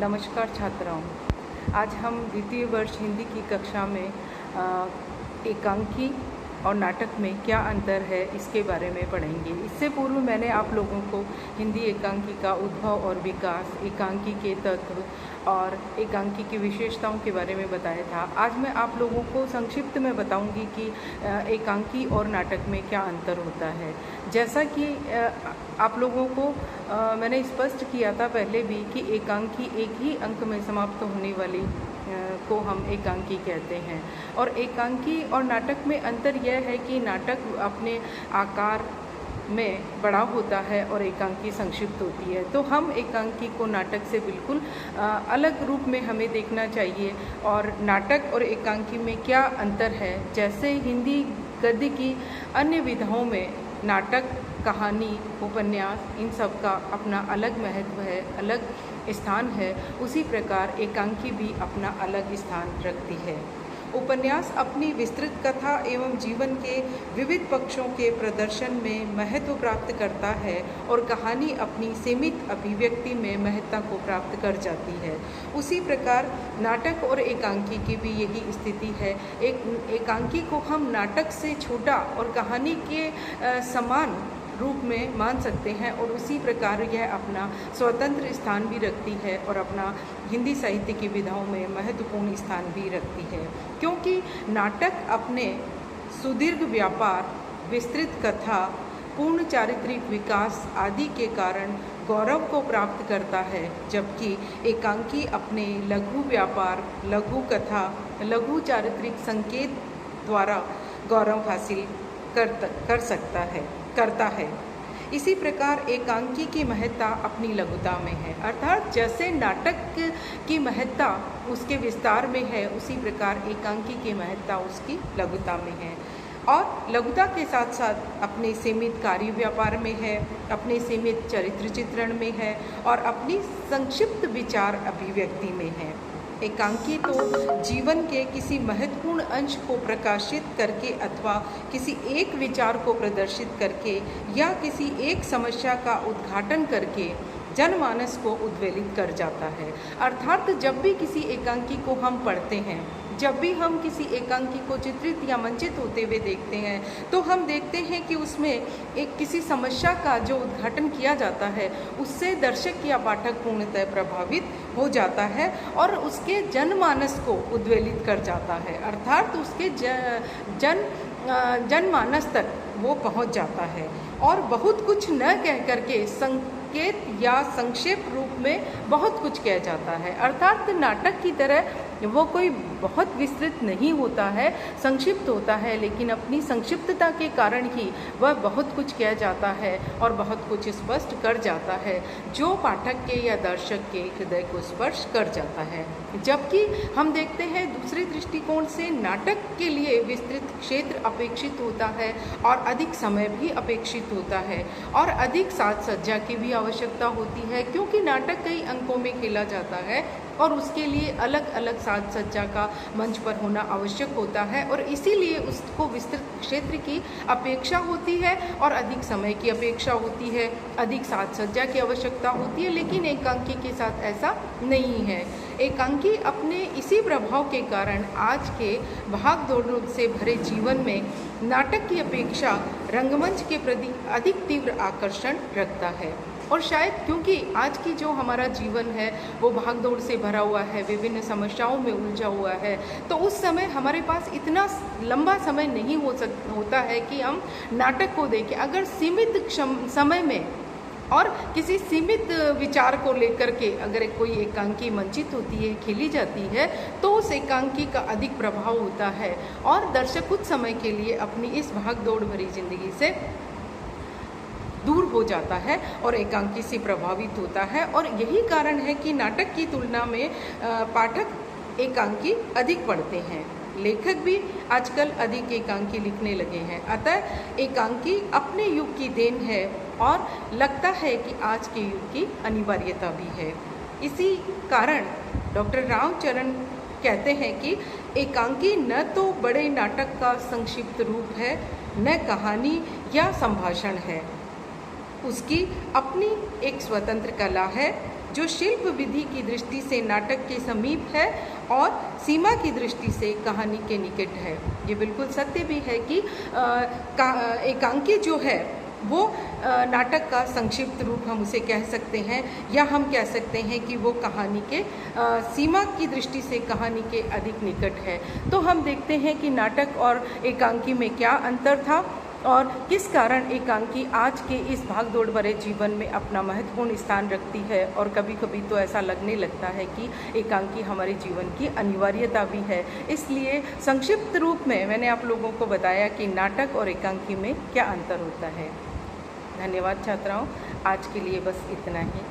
नमस्कार छात्राओं। आज हम द्वितीय वर्ष हिंदी की कक्षा में एकांकी और नाटक में क्या अंतर है इसके बारे में पढ़ेंगे। इससे पूर्व मैंने आप लोगों को हिंदी एकांकी का उद्भव और विकास, एकांकी के तत्व और एकांकी की विशेषताओं के बारे में बताया था। आज मैं आप लोगों को संक्षिप्त में बताऊंगी कि एकांकी और नाटक में क्या अंतर होता है। जैसा कि आप लोगों को मैंने स्पष्ट किया था पहले भी कि एकांकी एक ही अंक में समाप्त होने वाली को हम एकांकी कहते हैं। और एकांकी और नाटक में अंतर यह है कि नाटक अपने आकार में बड़ा होता है और एकांकी संक्षिप्त होती है। तो हम एकांकी को नाटक से बिल्कुल अलग रूप में हमें देखना चाहिए। और नाटक और एकांकी में क्या अंतर है, जैसे हिंदी गद्य की अन्य विधाओं में नाटक, कहानी, उपन्यास, इन सब का अपना अलग महत्व है, अलग स्थान है, उसी प्रकार एकांकी भी अपना अलग स्थान रखती है। उपन्यास अपनी विस्तृत कथा एवं जीवन के विविध पक्षों के प्रदर्शन में महत्व प्राप्त करता है और कहानी अपनी सीमित अभिव्यक्ति में महत्ता को प्राप्त कर जाती है। उसी प्रकार नाटक और एकांकी की भी यही स्थिति है। एकांकी को हम नाटक से छोटा और कहानी के समान रूप में मान सकते हैं और उसी प्रकार यह अपना स्वतंत्र स्थान भी रखती है और अपना हिंदी साहित्य की विधाओं में महत्वपूर्ण स्थान भी रखती है, क्योंकि नाटक अपने सुदीर्घ व्यापार, विस्तृत कथा, पूर्ण चारित्रिक विकास आदि के कारण गौरव को प्राप्त करता है, जबकि एकांकी अपने लघु व्यापार, लघु कथा, लघु चारित्रिक संकेत द्वारा गौरव हासिल करता है। इसी प्रकार एकांकी की महत्ता अपनी लघुता में है, अर्थात जैसे नाटक की महत्ता उसके विस्तार में है, उसी प्रकार एकांकी की महत्ता उसकी लघुता में है। और लघुता के साथ साथ अपने सीमित कार्य व्यापार में है, अपने सीमित चरित्र चित्रण में है और अपनी संक्षिप्त विचार अभिव्यक्ति में है। एकांकी तो जीवन के किसी महत्वपूर्ण अंश को प्रकाशित करके अथवा किसी एक विचार को प्रदर्शित करके या किसी एक समस्या का उद्घाटन करके जनमानस को उद्वेलित कर जाता है। अर्थात जब भी किसी एकांकी को हम पढ़ते हैं, जब भी हम किसी एकांकी को चित्रित या मंचित होते हुए देखते हैं, तो हम देखते हैं कि उसमें एक किसी समस्या का जो उद्घाटन किया जाता है, उससे दर्शक या पाठक पूर्णतः प्रभावित हो जाता है और उसके जनमानस को उद्वेलित कर जाता है, अर्थात उसके जनमानस तक वो पहुंच जाता है और बहुत कुछ न कह करके संकेत या संक्षेप रूप में बहुत कुछ कह जाता है। अर्थात नाटक की तरह वो कोई बहुत विस्तृत नहीं होता है, संक्षिप्त होता है, लेकिन अपनी संक्षिप्तता के कारण ही वह बहुत कुछ कह जाता है और बहुत कुछ स्पष्ट कर जाता है, जो पाठक के या दर्शक के हृदय को स्पर्श कर जाता है। जबकि हम देखते हैं दूसरे दृष्टिकोण से नाटक के लिए विस्तृत क्षेत्र अपेक्षित होता है और अधिक समय भी अपेक्षित होता है और अधिक साज सज्जा की भी आवश्यकता होती है, क्योंकि नाटक कई अंकों में खेला जाता है और उसके लिए अलग अलग साज सज्जा का मंच पर होना आवश्यक होता है और इसीलिए उसको विस्तृत क्षेत्र की अपेक्षा होती है और अधिक समय की अपेक्षा होती है, अधिक साज सज्जा की आवश्यकता होती है। लेकिन एकांकी के साथ ऐसा नहीं है। एकांकी अपने इसी प्रभाव के कारण आज के भाग दौड़ से भरे जीवन में नाटक की अपेक्षा रंगमंच के प्रति अधिक तीव्र आकर्षण रखता है। और शायद क्योंकि आज की जो हमारा जीवन है वो भागदौड़ से भरा हुआ है, विभिन्न समस्याओं में उलझा हुआ है, तो उस समय हमारे पास इतना लंबा समय नहीं होता है कि हम नाटक को देखें। अगर सीमित समय में और किसी सीमित विचार को लेकर के अगर कोई एकांकी मंचित होती है, खेली जाती है, तो उस एकांकी का अधिक प्रभाव होता है और दर्शक कुछ समय के लिए अपनी इस भागदौड़ भरी जिंदगी से दूर हो जाता है और एकांकी से प्रभावित होता है। और यही कारण है कि नाटक की तुलना में पाठक एकांकी अधिक पढ़ते हैं। लेखक भी आजकल अधिक एकांकी लिखने लगे हैं। अतः एकांकी अपने युग की देन है और लगता है कि आज के युग की अनिवार्यता भी है। इसी कारण डॉक्टर रामचरण कहते हैं कि एकांकी न तो बड़े नाटक का संक्षिप्त रूप है, न कहानी या संभाषण है, उसकी अपनी एक स्वतंत्र कला है जो शिल्प विधि की दृष्टि से नाटक के समीप है और सीमा की दृष्टि से कहानी के निकट है। ये बिल्कुल सत्य भी है कि एकांकी जो है वो नाटक का संक्षिप्त रूप हम उसे कह सकते हैं, या हम कह सकते हैं कि वो कहानी के सीमा की दृष्टि से कहानी के अधिक निकट है। तो हम देखते हैं कि नाटक और एकांकी में क्या अंतर था और किस कारण एकांकी आज के इस भागदौड़ भरे जीवन में अपना महत्वपूर्ण स्थान रखती है, और कभी कभी तो ऐसा लगने लगता है कि एकांकी हमारे जीवन की अनिवार्यता भी है। इसलिए संक्षिप्त रूप में मैंने आप लोगों को बताया कि नाटक और एकांकी में क्या अंतर होता है। धन्यवाद छात्राओं, आज के लिए बस इतना ही।